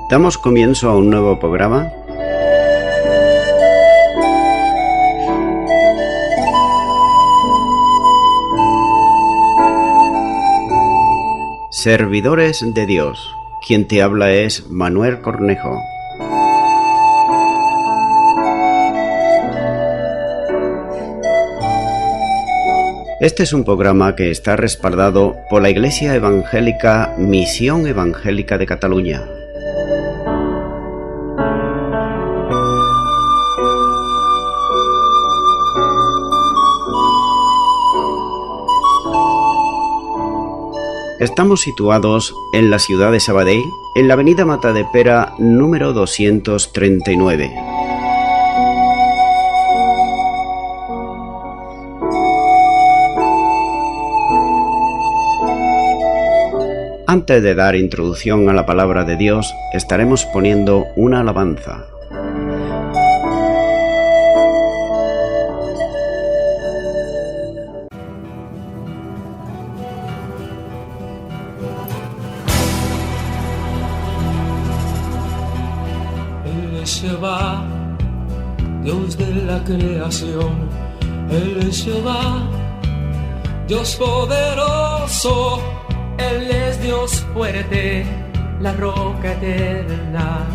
Damos comienzo a un nuevo programa. Servidores de Dios. Quien te habla es Manuel Cornejo. Este es un programa que está respaldado por la Iglesia Evangélica Misión Evangélica de Cataluña. Estamos situados en la ciudad de Sabadell, en la avenida Matadepera número 239. Antes de dar introducción a la palabra de Dios, estaremos poniendo una alabanza. Él es Jehová, Dios de la creación. Él es Jehová, Dios poderoso. Él es Dios fuerte, la roca eterna.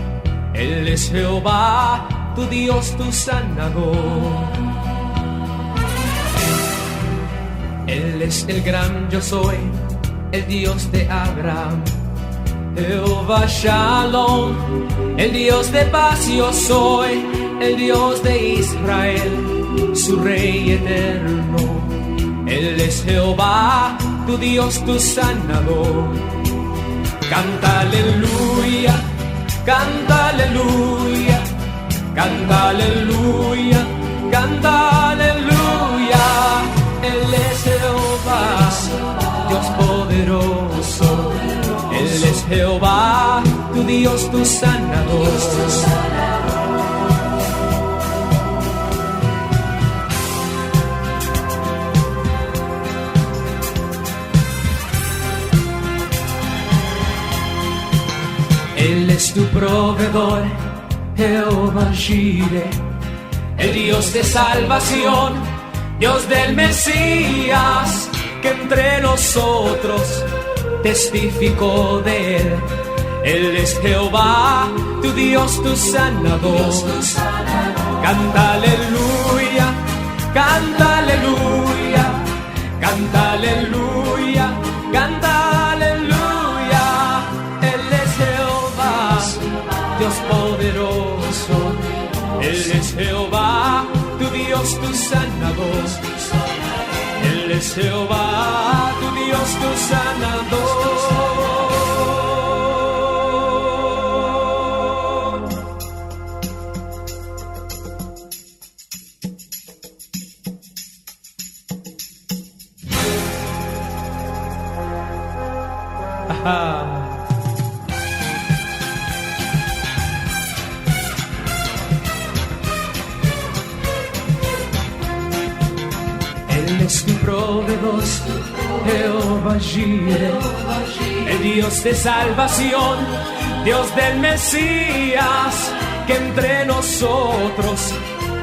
Él es Jehová, tu Dios, tu sanador. Él es el gran yo soy, el Dios de Abraham. Jehová Shalom, el Dios de paz yo soy, el Dios de Israel, su Rey eterno. Él es Jehová, tu Dios, tu sanador. Canta aleluya, canta aleluya, canta aleluya, canta aleluya. Él es Jehová, Dios poderoso. Él es Jehová, tu Dios, tu sanador. Él es tu proveedor, Jehová Jireh, el Dios de salvación, Dios del Mesías, que entre nosotros testificó de él. Él es Jehová, tu Dios, tu sanador. Canta aleluya, canta aleluya, canta aleluya, canta aleluya. Dios poderoso, Él es Jehová, tu Dios, tu sanador. Él es Jehová, tu Dios, tu sanador. Ajá. Él es tu proveedor, Jehová Jireh, el Dios de salvación, Dios del Mesías, que entre nosotros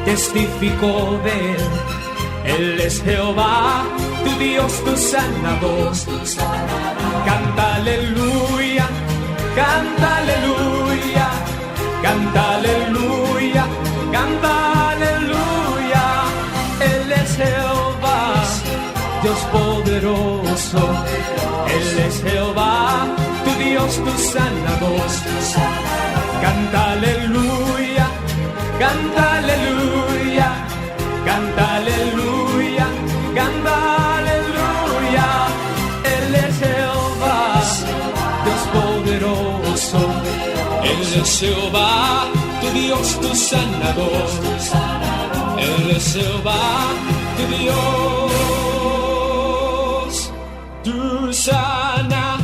testificó de él. Él es Jehová, tu Dios, tu sanador. Canta aleluya, canta aleluya, canta aleluya, canta aleluya. Él es Jehová, Dios poderoso. Él es Jehová, tu Dios, tu sanador. Canta aleluya, canta aleluya, canta aleluya, canta aleluya. Él es Jehová, Dios poderoso. Él es Jehová, tu Dios, tu sanador. Él es Jehová, tu Dios, tu sanador.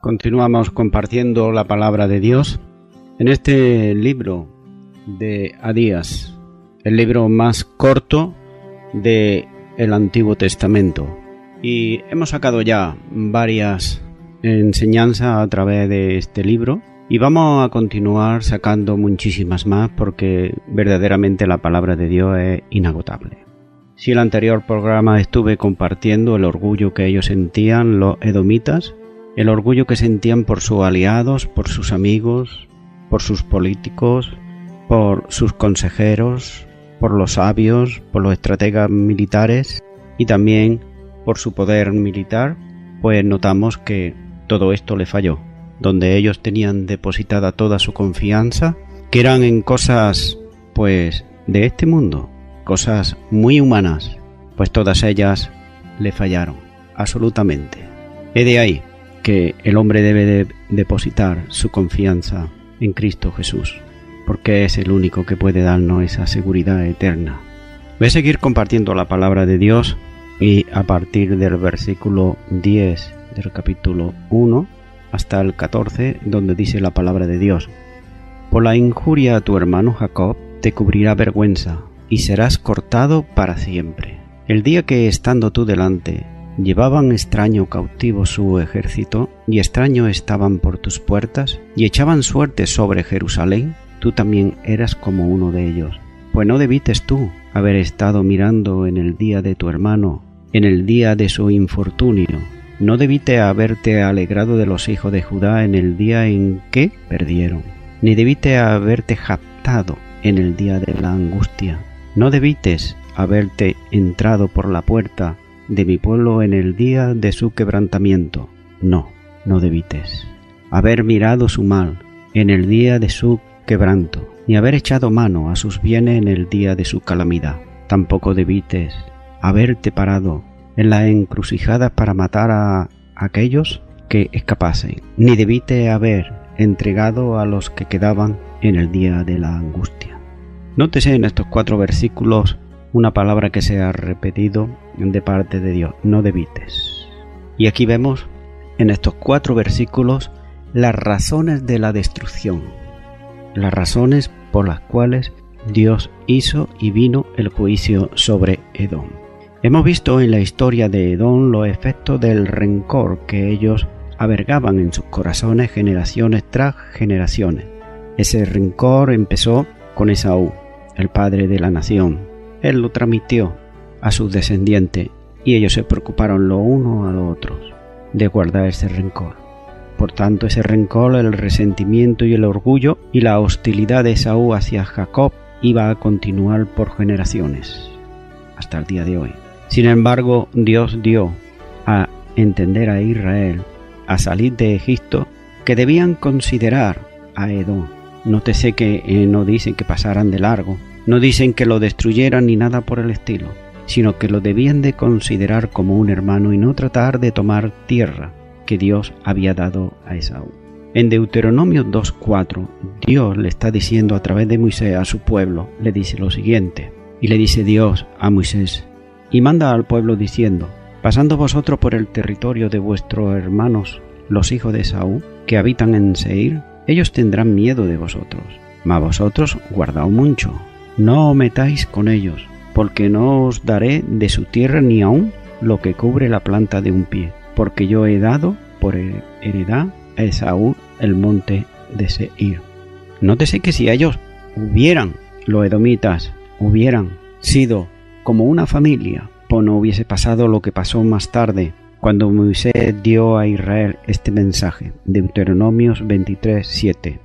Continuamos compartiendo la palabra de Dios en este libro de Adías, el libro más corto del Antiguo Testamento y hemos sacado ya varias enseñanzas a través de este libro y vamos a continuar sacando muchísimas más porque verdaderamente la palabra de Dios es inagotable. Si el anterior programa estuve compartiendo el orgullo que ellos sentían, los edomitas, el orgullo que sentían por sus aliados, por sus amigos, por sus políticos, por sus consejeros, por los sabios, por los estrategas militares y también por su poder militar, pues notamos que todo esto le falló. Donde ellos tenían depositada toda su confianza, que eran en cosas, pues, de este mundo, cosas muy humanas, pues todas ellas le fallaron, absolutamente. Es de ahí que el hombre debe de depositar su confianza en Cristo Jesús, porque es el único que puede darnos esa seguridad eterna. Voy a seguir compartiendo la palabra de Dios y a partir del versículo 10 del capítulo 1 hasta el 14, donde dice la palabra de Dios: Por la injuria a tu hermano Jacob te cubrirá vergüenza, y serás cortado para siempre. El día que, estando tú delante, llevaban extraño cautivo su ejército, y extraño estaban por tus puertas, y echaban suerte sobre Jerusalén, tú también eras como uno de ellos. Pues no debites tú haber estado mirando en el día de tu hermano, en el día de su infortunio. No debiste haberte alegrado de los hijos de Judá en el día en que perdieron, ni debiste haberte jactado en el día de la angustia. No debites haberte entrado por la puerta de mi pueblo en el día de su quebrantamiento. No debites haber mirado su mal en el día de su quebranto, ni haber echado mano a sus bienes en el día de su calamidad. Tampoco debites haberte parado en la encrucijada para matar a aquellos que escapasen, ni debiste haber entregado a los que quedaban en el día de la angustia. Nótese en estos 4 versículos una palabra que se ha repetido de parte de Dios: no debites. Y aquí vemos en estos 4 versículos las razones de la destrucción, las razones por las cuales Dios hizo y vino el juicio sobre Edom. Hemos visto en la historia de Edom los efectos del rencor que ellos albergaban en sus corazones generaciones tras generaciones. Ese rencor empezó con Esaú, el padre de la nación. Él lo transmitió a sus descendientes y ellos se preocuparon los unos a los otros de guardar ese rencor. Por tanto, ese rencor, el resentimiento y el orgullo y la hostilidad de Esaú hacia Jacob iba a continuar por generaciones hasta el día de hoy. Sin embargo, Dios dio a entender a Israel a salir de Egipto que debían considerar a Edom. Nótese que no dicen que pasaran de largo, no dicen que lo destruyeran ni nada por el estilo, sino que lo debían de considerar como un hermano y no tratar de tomar tierra que Dios había dado a Esaú. En Deuteronomio 2:4, Dios le está diciendo a través de Moisés a su pueblo, le dice lo siguiente, y le dice Dios a Moisés: y manda al pueblo diciendo: pasando vosotros por el territorio de vuestros hermanos, los hijos de Esaú, que habitan en Seir, ellos tendrán miedo de vosotros, mas vosotros guardaos mucho, no os metáis con ellos, porque no os daré de su tierra ni aun lo que cubre la planta de un pie, porque yo he dado por heredad a Esaú el monte de Seir. Nótese que si ellos los edomitas hubieran sido como una familia, pues no hubiese pasado lo que pasó más tarde, cuando Moisés dio a Israel este mensaje, Deuteronomios 23:7.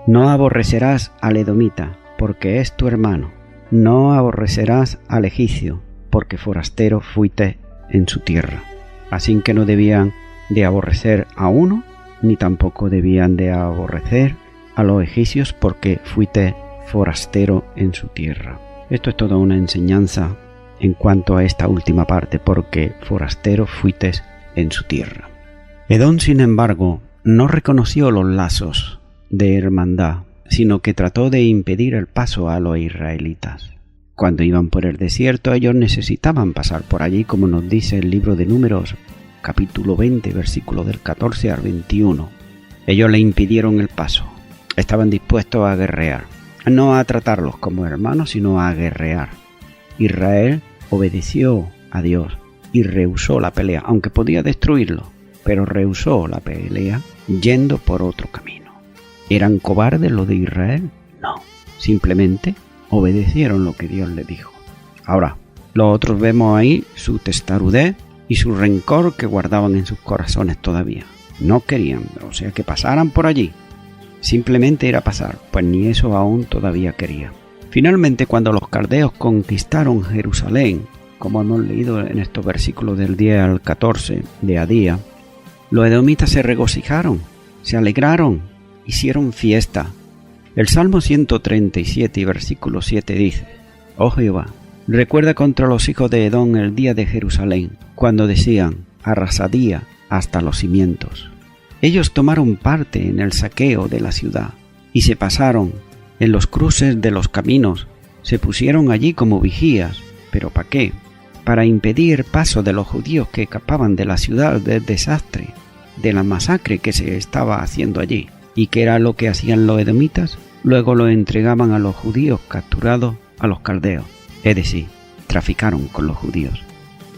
No aborrecerás al edomita, porque es tu hermano. No aborrecerás al egipcio, porque forastero fuiste en su tierra. Así que no debían de aborrecer a uno, ni tampoco debían de aborrecer a los egipcios, porque fuiste forastero en su tierra. Esto es toda una enseñanza en cuanto a esta última parte, porque forastero fuiste en su tierra. Edom, sin embargo, no reconoció los lazos de hermandad, sino que trató de impedir el paso a los israelitas. Cuando iban por el desierto, ellos necesitaban pasar por allí, como nos dice el libro de Números, capítulo 20, versículo del 14 al 21. Ellos le impidieron el paso. Estaban dispuestos a guerrear, no a tratarlos como hermanos, sino a guerrear. Israel obedeció a Dios y rehusó la pelea, aunque podía destruirlo, pero rehusó la pelea yendo por otro camino. ¿Eran cobardes los de Israel? No, simplemente obedecieron lo que Dios les dijo. Ahora, los otros vemos ahí su testarudez y su rencor que guardaban en sus corazones todavía. No querían, o sea, que pasaran por allí. Simplemente era pasar, pues ni eso aún todavía quería. Finalmente, cuando los caldeos conquistaron Jerusalén, como hemos leído en estos versículos del 10 al 14 de Adía, los edomitas se regocijaron, se alegraron, hicieron fiesta. El Salmo 137 y versículo 7 dice: Oh Jehová, recuerda contra los hijos de Edom el día de Jerusalén, cuando decían: arrasadía hasta los cimientos. Ellos tomaron parte en el saqueo de la ciudad y se pasaron en los cruces de los caminos, se pusieron allí como vigías. ¿Pero para qué? Para impedir paso de los judíos que escapaban de la ciudad del desastre, de la masacre que se estaba haciendo allí. ¿Y qué era lo que hacían los edomitas? Luego lo entregaban a los judíos capturados a los caldeos, es decir, traficaron con los judíos,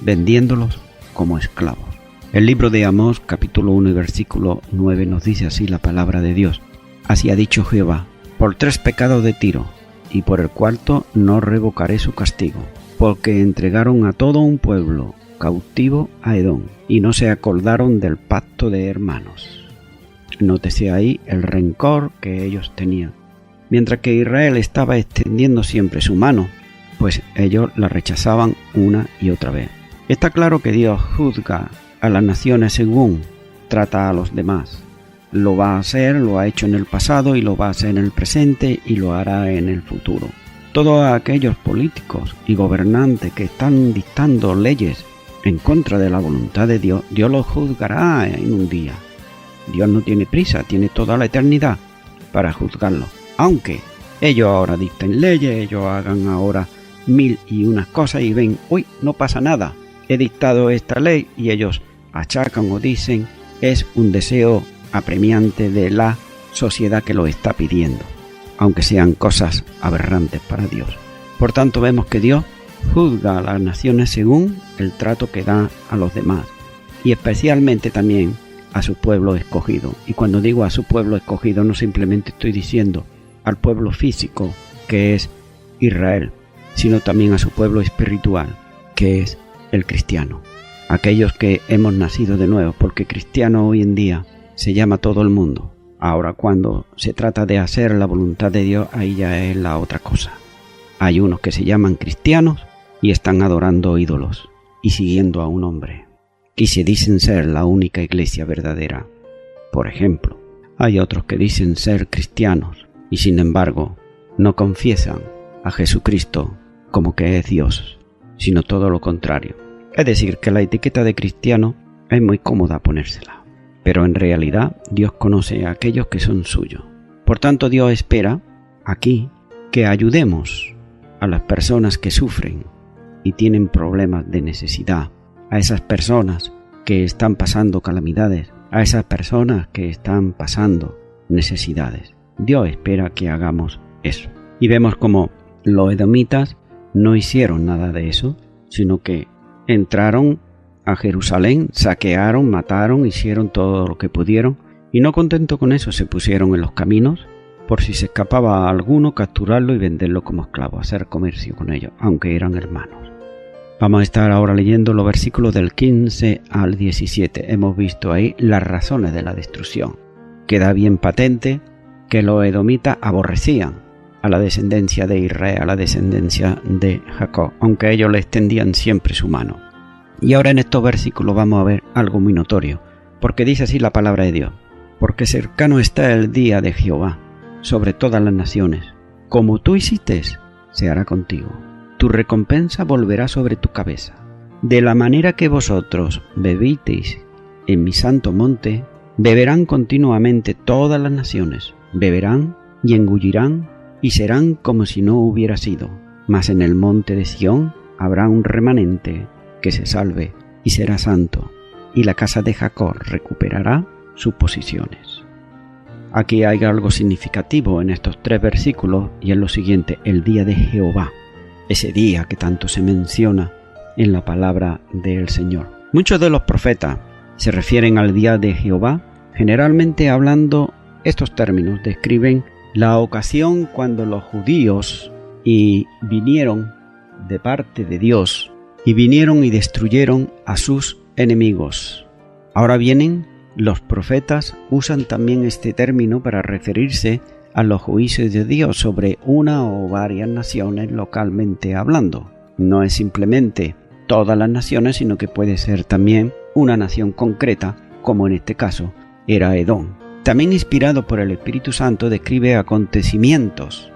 vendiéndolos como esclavos. El libro de Amós, capítulo 1 y versículo 9 nos dice así la palabra de Dios: Así ha dicho Jehová, por 3 pecados de Tiro, y por el 4º no revocaré su castigo, porque entregaron a todo un pueblo cautivo a Edom, y no se acordaron del pacto de hermanos. Nótese ahí el rencor que ellos tenían. Mientras que Israel estaba extendiendo siempre su mano, pues ellos la rechazaban una y otra vez. Está claro que Dios juzga a las naciones según trata a los demás. Lo va a hacer, lo ha hecho en el pasado y lo va a hacer en el presente y lo hará en el futuro. Todos aquellos políticos y gobernantes que están dictando leyes en contra de la voluntad de Dios, Dios los juzgará en un día. Dios no tiene prisa, tiene toda la eternidad para juzgarlo. Aunque ellos ahora dicten leyes, ellos hagan ahora 1001 cosas y ven, uy, no pasa nada, he dictado esta ley, y ellos achacan o dicen, es un deseo apremiante de la sociedad que lo está pidiendo, aunque sean cosas aberrantes para Dios. Por tanto, vemos que Dios juzga a las naciones según el trato que da a los demás, y especialmente también a su pueblo escogido. Y cuando digo a su pueblo escogido, no simplemente estoy diciendo al pueblo físico, que es Israel, sino también a su pueblo espiritual, que es el cristiano. Aquellos que hemos nacido de nuevo, porque cristiano hoy en día se llama todo el mundo. Ahora, cuando se trata de hacer la voluntad de Dios, ahí ya es la otra cosa. Hay unos que se llaman cristianos y están adorando ídolos y siguiendo a un hombre, y se dicen ser la única iglesia verdadera. Por ejemplo, hay otros que dicen ser cristianos y sin embargo no confiesan a Jesucristo como que es Dios, sino todo lo contrario. Es decir, que la etiqueta de cristiano es muy cómoda ponérsela, pero en realidad Dios conoce a aquellos que son suyos. Por tanto, Dios espera aquí que ayudemos a las personas que sufren y tienen problemas de necesidad, a esas personas que están pasando calamidades, a esas personas que están pasando necesidades. Dios espera que hagamos eso. Y vemos como los edomitas no hicieron nada de eso, sino que entraron a Jerusalén, saquearon, mataron, hicieron todo lo que pudieron, y no contento con eso se pusieron en los caminos, por si se escapaba a alguno, capturarlo y venderlo como esclavo, hacer comercio con ellos, aunque eran hermanos. Vamos a estar ahora leyendo los versículos del 15 al 17. Hemos visto ahí las razones de la destrucción. Queda bien patente que los edomitas aborrecían a la descendencia de Israel, a la descendencia de Jacob, aunque ellos le extendían siempre su mano. Y ahora en estos versículos vamos a ver algo muy notorio, porque dice así la palabra de Dios: porque cercano está el día de Jehová sobre todas las naciones. Como tú hiciste, se hará contigo. Tu recompensa volverá sobre tu cabeza. De la manera que vosotros bebisteis en mi santo monte, beberán continuamente todas las naciones, beberán y engullirán y serán como si no hubiera sido. Mas en el monte de Sión habrá un remanente que se salve y será santo, y la casa de Jacob recuperará sus posiciones. Aquí hay algo significativo en estos 3 versículos, y es lo siguiente: el día de Jehová, ese día que tanto se menciona en la palabra del Señor. Muchos de los profetas se refieren al día de Jehová, generalmente hablando estos términos, describen la ocasión cuando los judíos vinieron de parte de Dios y vinieron y destruyeron a sus enemigos. Ahora vienen los profetas, usan también este término para referirse a los juicios de Dios sobre una o varias naciones localmente hablando. No es simplemente todas las naciones, sino que puede ser también una nación concreta, como en este caso era Edom. También inspirado por el Espíritu Santo describe acontecimientos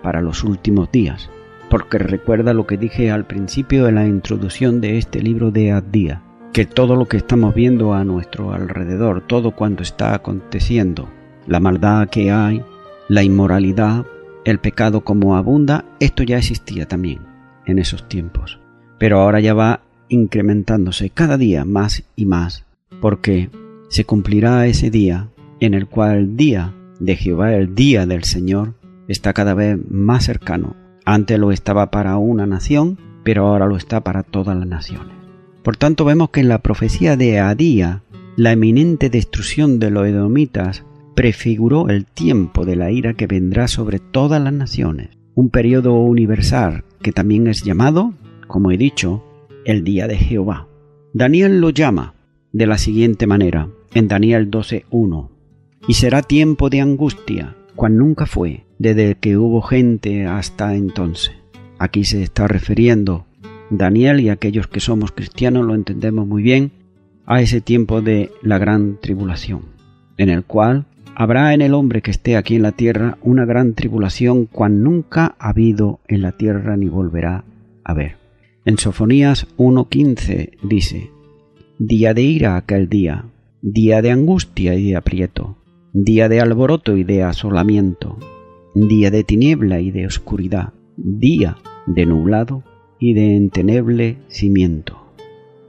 para los últimos días, porque recuerda lo que dije al principio de la introducción de este libro de Abdía, que todo lo que estamos viendo a nuestro alrededor, todo cuanto está aconteciendo, la maldad que hay, la inmoralidad, el pecado como abunda, esto ya existía también en esos tiempos, pero ahora ya va incrementándose cada día más y más, porque se cumplirá ese día en el cual el día de Jehová, el día del Señor, está cada vez más cercano. Antes lo estaba para una nación, pero ahora lo está para todas las naciones. Por tanto, vemos que en la profecía de Adía, la eminente destrucción de los edomitas prefiguró el tiempo de la ira que vendrá sobre todas las naciones, un periodo universal que también es llamado, como he dicho, el día de Jehová. Daniel lo llama de la siguiente manera, en Daniel 12:1, y será tiempo de angustia, cual nunca fue, desde que hubo gente hasta entonces. Aquí se está refiriendo Daniel, y aquellos que somos cristianos lo entendemos muy bien, a ese tiempo de la gran tribulación, en el cual habrá en el hombre que esté aquí en la tierra una gran tribulación cual nunca ha habido en la tierra ni volverá a haber. En Sofonías 1:15 dice: día de ira aquel día, día de angustia y de aprieto, día de alboroto y de asolamiento, día de tiniebla y de oscuridad, día de nublado y de enteneblecimiento.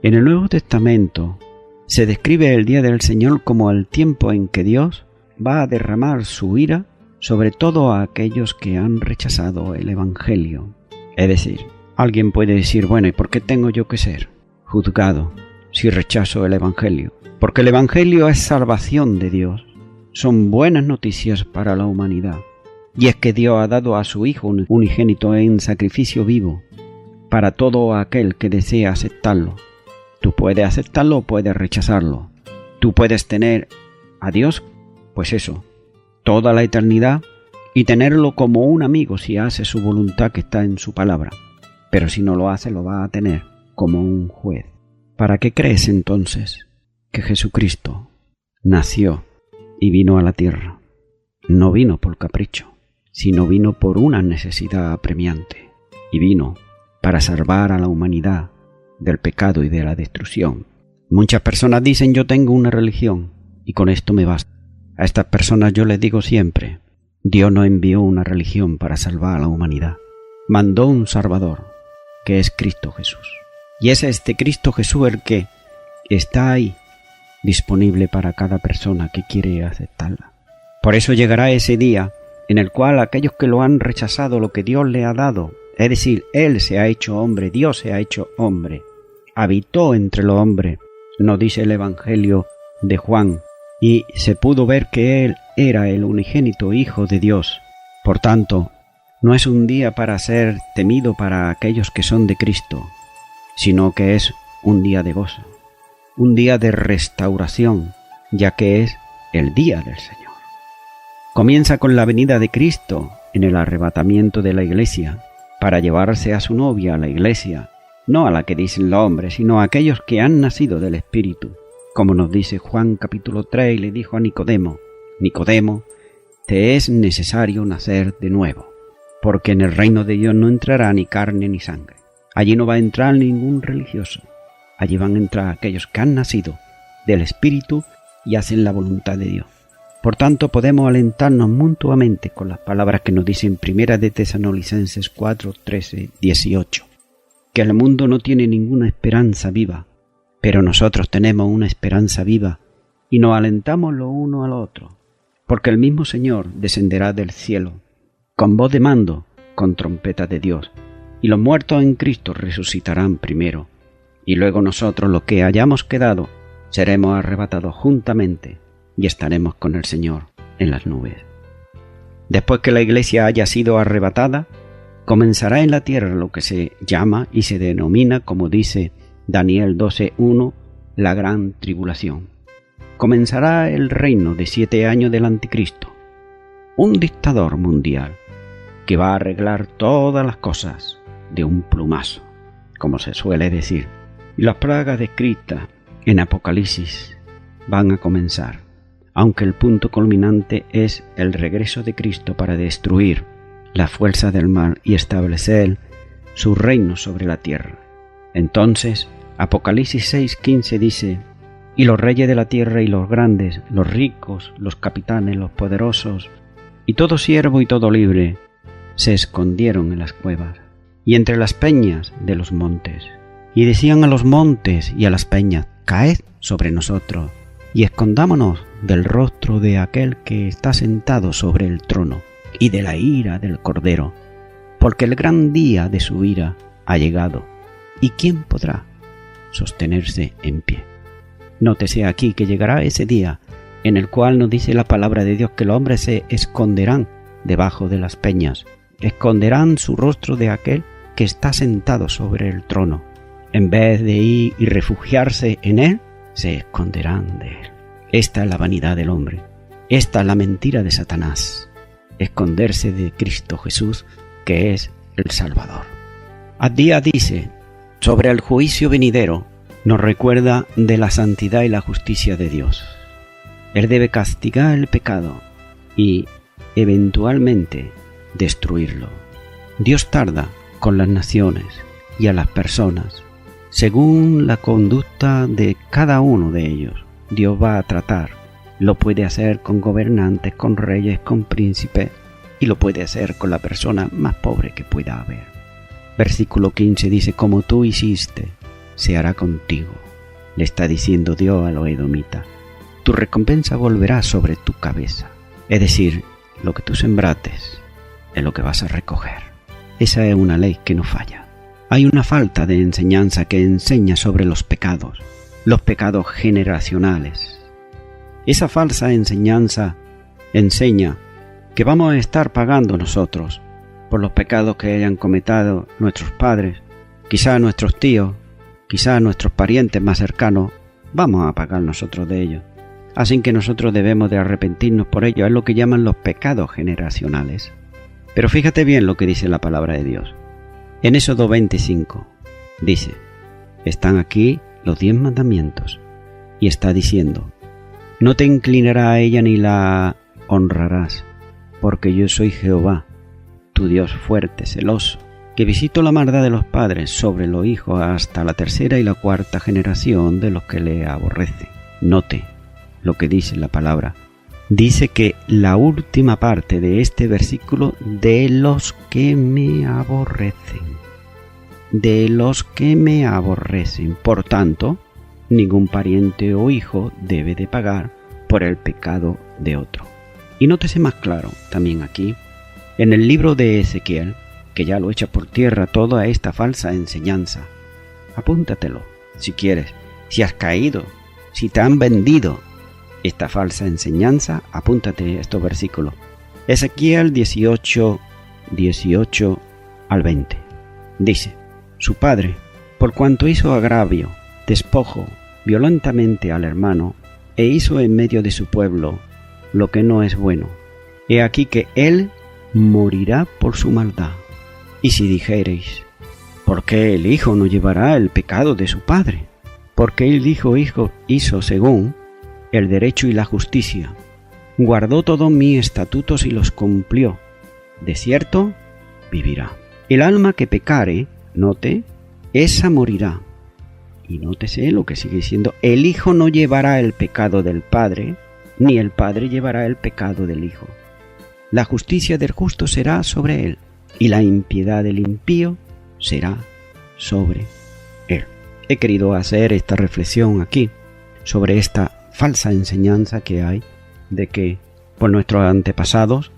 En el Nuevo Testamento se describe el día del Señor como el tiempo en que Dios va a derramar su ira sobre todo a aquellos que han rechazado el Evangelio. Es decir, alguien puede decir, bueno, ¿y por qué tengo yo que ser juzgado si rechazo el Evangelio? Porque el Evangelio es salvación de Dios, son buenas noticias para la humanidad. Y es que Dios ha dado a su Hijo unigénito en sacrificio vivo para todo aquel que desea aceptarlo. Tú puedes aceptarlo o puedes rechazarlo. Tú puedes tener a Dios, pues eso, toda la eternidad, y tenerlo como un amigo si hace su voluntad que está en su palabra. Pero si no lo hace, lo va a tener como un juez. ¿Para qué crees entonces que Jesucristo nació y vino a la tierra? No vino por capricho, sino vino por una necesidad apremiante, y vino para salvar a la humanidad del pecado y de la destrucción. Muchas personas dicen, yo tengo una religión y con esto me basta. A estas personas yo les digo siempre, Dios no envió una religión para salvar a la humanidad. Mandó un Salvador, que es Cristo Jesús. Y es este Cristo Jesús el que está ahí, disponible para cada persona que quiere aceptarla. Por eso llegará ese día en el cual aquellos que lo han rechazado lo que Dios le ha dado, es decir, Él se ha hecho hombre, Dios se ha hecho hombre, habitó entre los hombres, nos dice el Evangelio de Juan, y se pudo ver que Él era el unigénito Hijo de Dios. Por tanto, no es un día para ser temido para aquellos que son de Cristo, sino que es un día de gozo, un día de restauración, ya que es el día del Señor. Comienza con la venida de Cristo en el arrebatamiento de la iglesia, para llevarse a su novia, a la iglesia, no a la que dicen los hombres, sino a aquellos que han nacido del Espíritu, como nos dice Juan capítulo 3, y le dijo a Nicodemo, Nicodemo, te es necesario nacer de nuevo, porque en el reino de Dios no entrará ni carne ni sangre. Allí no va a entrar ningún religioso, allí van a entrar aquellos que han nacido del Espíritu y hacen la voluntad de Dios. Por tanto, podemos alentarnos mutuamente con las palabras que nos dicen Primera de Tesalonicenses 4, 13, 18, que el mundo no tiene ninguna esperanza viva, pero nosotros tenemos una esperanza viva y nos alentamos lo uno al otro, porque el mismo Señor descenderá del cielo, con voz de mando, con trompeta de Dios, y los muertos en Cristo resucitarán primero. y luego nosotros, los que hayamos quedado, seremos arrebatados juntamente y estaremos con el Señor en las nubes. Después que la iglesia haya sido arrebatada, comenzará en la tierra lo que se llama y se denomina, como dice Daniel 12:1, la gran tribulación. Comenzará el reino de 7 años del Anticristo, un dictador mundial que va a arreglar todas las cosas de un plumazo, como se suele decir. Y las plagas descritas en Apocalipsis van a comenzar, aunque el punto culminante es el regreso de Cristo para destruir las fuerzas del mal y establecer su reino sobre la tierra. Entonces, Apocalipsis 6:15 dice: y los reyes de la tierra y los grandes, los ricos, los capitanes, los poderosos, y todo siervo y todo libre, se escondieron en las cuevas y entre las peñas de los montes. Y decían a los montes y a las peñas: caed sobre nosotros, y escondámonos del rostro de aquel que está sentado sobre el trono, y de la ira del Cordero, porque el gran día de su ira ha llegado, ¿y quién podrá sostenerse en pie? Nótese aquí que llegará ese día en el cual nos dice la palabra de Dios que los hombres se esconderán debajo de las peñas, esconderán su rostro de aquel que está sentado sobre el trono. En vez de ir y refugiarse en él, se esconderán de él. Esta es la vanidad del hombre, esta es la mentira de Satanás, esconderse de Cristo Jesús, que es el Salvador. Abdías dice, sobre el juicio venidero, nos recuerda de la santidad y la justicia de Dios. Él debe castigar el pecado y, eventualmente, destruirlo. Dios tarda con las naciones y a las personas. Según la conducta de cada uno de ellos, Dios va a tratar. Lo puede hacer con gobernantes, con reyes, con príncipes, y lo puede hacer con la persona más pobre que pueda haber. Versículo 15 dice, como tú hiciste, se hará contigo. Le está diciendo Dios a los edomitas. Tu recompensa volverá sobre tu cabeza. Es decir, lo que tú sembrates es lo que vas a recoger. Esa es una ley que no falla. Hay una falta de enseñanza que enseña sobre los pecados generacionales. Esa falsa enseñanza enseña que vamos a estar pagando nosotros por los pecados que hayan cometido nuestros padres, quizás nuestros tíos, quizás nuestros parientes más cercanos, vamos a pagar nosotros de ellos. Así que nosotros debemos de arrepentirnos por ello, es lo que llaman los pecados generacionales. Pero fíjate bien lo que dice la palabra de Dios. En Éxodo 25 dice, están aquí los 10 mandamientos, y está diciendo, no te inclinarás a ella ni la honrarás, porque yo soy Jehová, tu Dios fuerte, celoso, que visito la maldad de los padres sobre los hijos hasta la 3ª y la 4ª generación de los que le aborrecen. Note lo que dice la palabra. Dice que la última parte de este versículo, de los que me aborrecen. De los que me aborrecen. Por tanto, ningún pariente o hijo debe de pagar por el pecado de otro. Y nótese más claro también aquí, en el libro de Ezequiel, que ya lo echa por tierra toda esta falsa enseñanza. Apúntatelo, si quieres. Si has caído, si te han vendido esta falsa enseñanza, apúntate estos versículos. Ezequiel 18 al 20. Dice, su padre, por cuanto hizo agravio, despojo violentamente al hermano, e hizo en medio de su pueblo lo que no es bueno, he aquí que él morirá por su maldad. Y si dijereis, ¿por qué el hijo no llevará el pecado de su padre? Porque el hijo hizo según el derecho y la justicia, guardó todos mis estatutos y los cumplió, de cierto vivirá. El alma que pecare, note, esa morirá. Y nótese lo que sigue diciendo, el hijo no llevará el pecado del padre, ni el padre llevará el pecado del hijo. La justicia del justo será sobre él, y la impiedad del impío será sobre él. He querido hacer esta reflexión aquí sobre esta falsa enseñanza que hay de que por nuestros antepasados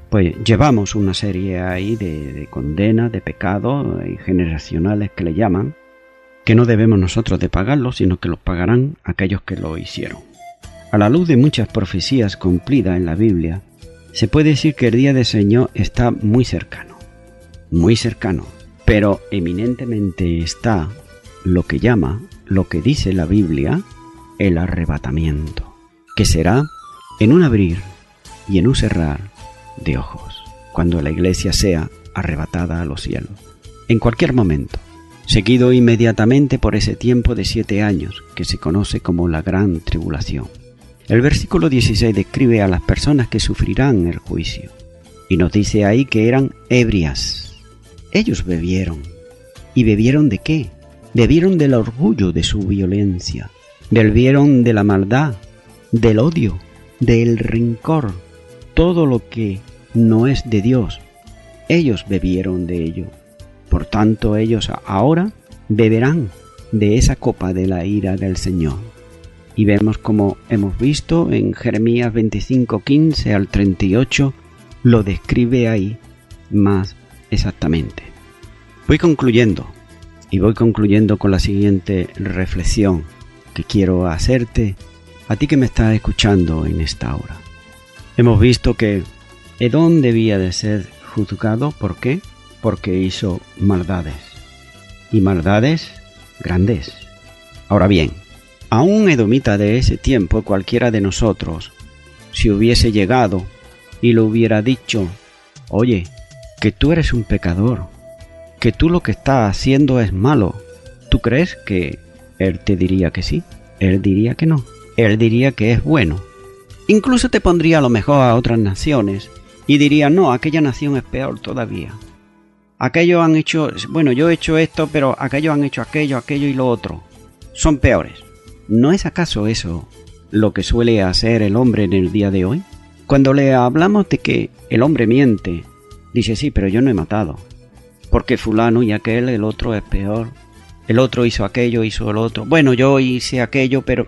pues llevamos una serie ahí de condenas, de pecados generacionales que le llaman, que no debemos nosotros de pagarlos, sino que los pagarán aquellos que lo hicieron. A la luz de muchas profecías cumplidas en la Biblia, se puede decir que el día del Señor está muy cercano, pero eminentemente está lo que dice la Biblia, el arrebatamiento, que será en un abrir y en un cerrar de ojos, cuando la iglesia sea arrebatada a los cielos, en cualquier momento, seguido inmediatamente por ese tiempo de 7 años que se conoce como la Gran Tribulación. El versículo 16 describe a las personas que sufrirán el juicio, y nos dice ahí que eran ebrias. Ellos bebieron. ¿Y bebieron de qué? Bebieron del orgullo de su violencia, bebieron de la maldad, del odio, del rencor, todo lo que no es de Dios. Ellos bebieron de ello. Por tanto, ellos ahora beberán de esa copa de la ira del Señor. Y vemos como hemos visto en Jeremías 25:15 al 38, lo describe ahí más exactamente. Voy concluyendo con la siguiente reflexión que quiero hacerte a ti que me estás escuchando en esta hora. Hemos visto que Edom debía de ser juzgado. ¿Por qué? Porque hizo maldades, y maldades grandes. Ahora bien, a un edomita de ese tiempo, cualquiera de nosotros, si hubiese llegado y le hubiera dicho: oye, que tú eres un pecador, que tú lo que estás haciendo es malo, ¿tú crees que él te diría que sí? Él diría que no, él diría que es bueno. Incluso te pondría a lo mejor a otras naciones y diría: no, aquella nación es peor todavía. Aquellos han hecho, bueno, yo he hecho esto, pero aquellos han hecho aquello y lo otro. Son peores. ¿No es acaso eso lo que suele hacer el hombre en el día de hoy? Cuando le hablamos de que el hombre miente, dice: sí, pero yo no he matado, porque fulano y aquel, el otro es peor. El otro hizo aquello, hizo el otro. Bueno, yo hice aquello, pero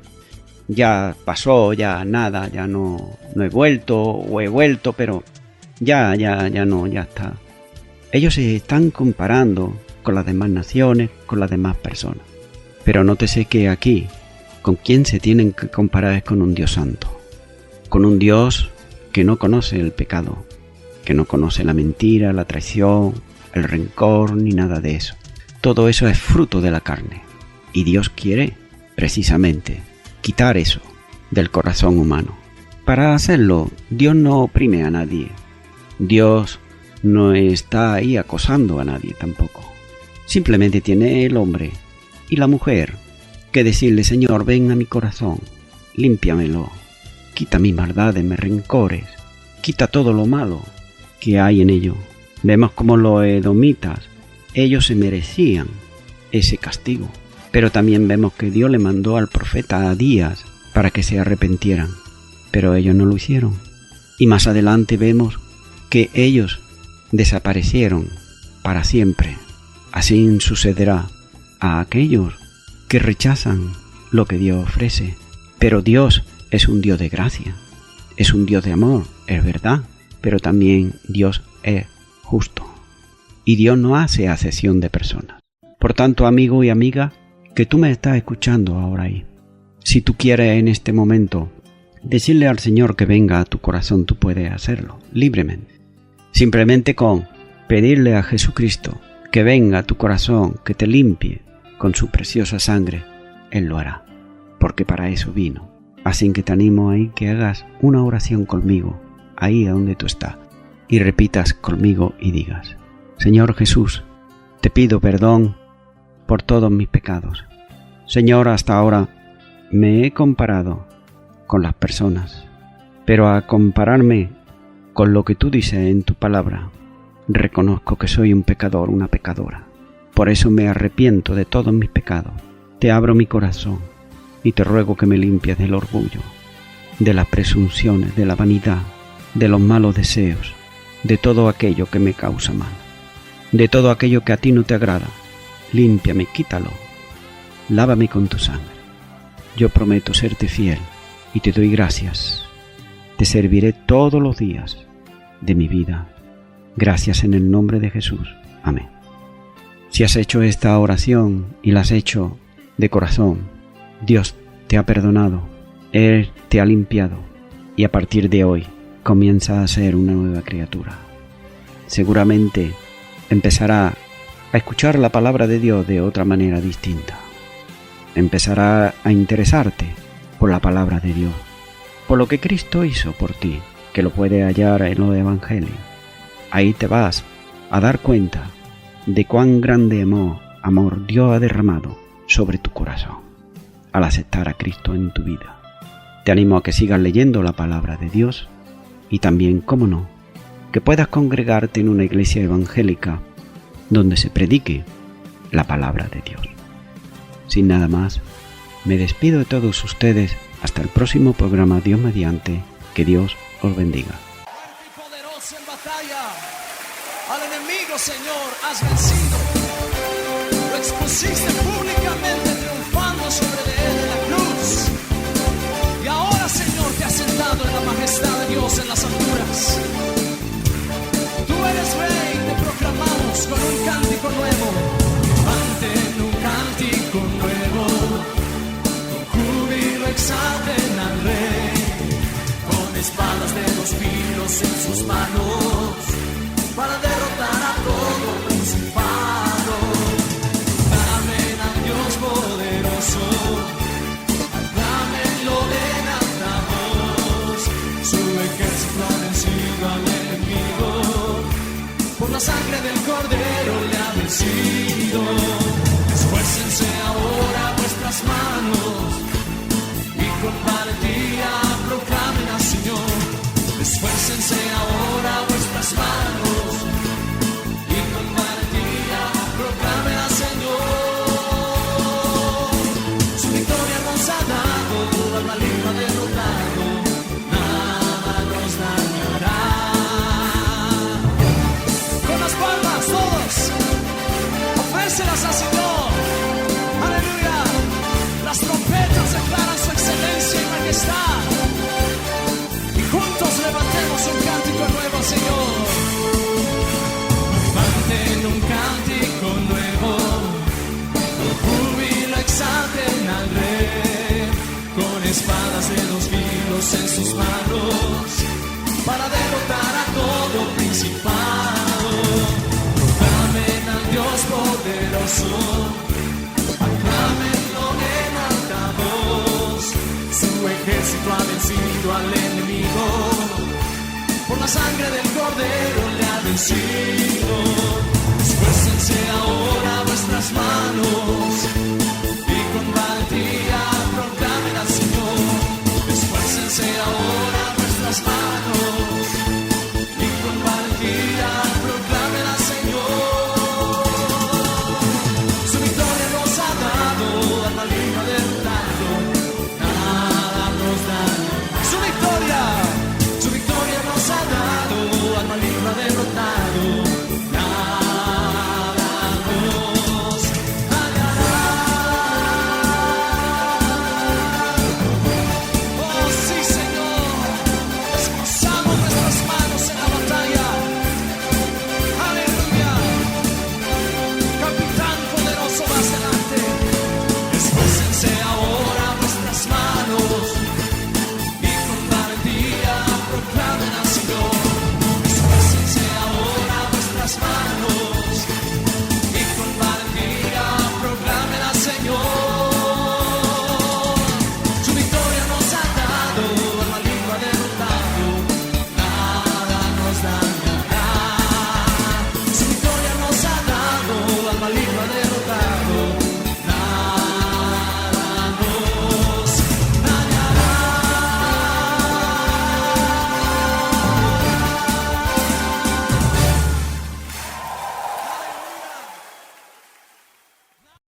ya pasó, ya nada, ya no he vuelto, o he vuelto, pero ya no, ya está. Ellos se están comparando con las demás naciones, con las demás personas. Pero nótese que aquí, ¿con quién se tienen que comparar? Es con un Dios santo, con un Dios que no conoce el pecado, que no conoce la mentira, la traición, el rencor, ni nada de eso. Todo eso es fruto de la carne, y Dios quiere, precisamente, quitar eso del corazón humano. Para hacerlo, Dios no oprime a nadie. Dios no está ahí acosando a nadie tampoco. Simplemente tiene el hombre y la mujer que decirle: Señor, ven a mi corazón, límpiamelo, quita mis maldades, mis rencores, quita todo lo malo que hay en ello. Vemos como los edomitas, ellos se merecían ese castigo, pero también vemos que Dios le mandó al profeta Abdías para que se arrepintieran, pero ellos no lo hicieron. Y más adelante vemos que ellos desaparecieron para siempre. Así sucederá a aquellos que rechazan lo que Dios ofrece. Pero Dios es un Dios de gracia, es un Dios de amor, es verdad, pero también Dios es justo. Y Dios no hace acepción de personas. Por tanto, amigo y amiga, que tú me estás escuchando ahora ahí, si tú quieres en este momento decirle al Señor que venga a tu corazón, tú puedes hacerlo libremente. Simplemente con pedirle a Jesucristo que venga a tu corazón, que te limpie con su preciosa sangre, Él lo hará, porque para eso vino. Así que te animo ahí que hagas una oración conmigo, ahí a donde tú estás, y repitas conmigo y digas: Señor Jesús, te pido perdón por todos mis pecados. Señor, hasta ahora me he comparado con las personas, pero a compararme con lo que tú dices en tu palabra, reconozco que soy un pecador, una pecadora. Por eso me arrepiento de todos mis pecados. Te abro mi corazón y te ruego que me limpies del orgullo, de las presunciones, de la vanidad, de los malos deseos, de todo aquello que me causa mal, de todo aquello que a ti no te agrada. Límpiame, quítalo, lávame con tu sangre. Yo prometo serte fiel y te doy gracias. Te serviré todos los días de mi vida. Gracias en el nombre de Jesús. Amén. Si has hecho esta oración y la has hecho de corazón, Dios te ha perdonado, Él te ha limpiado y a partir de hoy comienza a ser una nueva criatura. Seguramente empezará a escuchar la palabra de Dios de otra manera distinta. Empezará a interesarte por la palabra de Dios, por lo que Cristo hizo por ti, que lo puedes hallar en los evangelios. Ahí te vas a dar cuenta de cuán grande amor Dios ha derramado sobre tu corazón al aceptar a Cristo en tu vida. Te animo a que sigas leyendo la palabra de Dios y también, cómo no, que puedas congregarte en una iglesia evangélica donde se predique la palabra de Dios. Sin nada más, me despido de todos ustedes hasta el próximo programa, Dios mediante. Que Dios os bendiga. Poderoso en batalla, al enemigo, Señor, has vencido. Lo expusiste públicamente, triunfando sobre él en la cruz. Y ahora, Señor, te has sentado en la majestad de Dios en las alturas. Tú eres Rey, te proclamamos con un cántico nuevo. Canten un cántico nuevo, con júbilo exalten al Rey, con espadas de 2 filos en sus manos, para derrotar a todo principado. Aclamen al Dios poderoso, aclámenlo en alta voz. Su ejército ha vencido al enemigo, por la sangre del Cordero le ha vencido. Esfuércense ahora vuestras manos y con valentía proclamen al Señor. Esfuércense ahora vuestras manos y con valentía proclamen al Señor. Su victoria nos ha dado, al maligno ha derrotado, nada nos dañará. Con las palmas todos, ofrécelas al Señor. Aleluya. Las trompetas declaran su excelencia y majestad. Y juntos levantemos un cántico nuevo al Señor. Levanten un cántico nuevo, con júbilo exalten al Rey, con espadas de 2 filos en sus manos, para derrotar a todo principado. Proclamen al Dios poderoso, aclámenlo en alta voz. Su ejército ha vencido al enemigo, por la sangre del Cordero le ha vencido.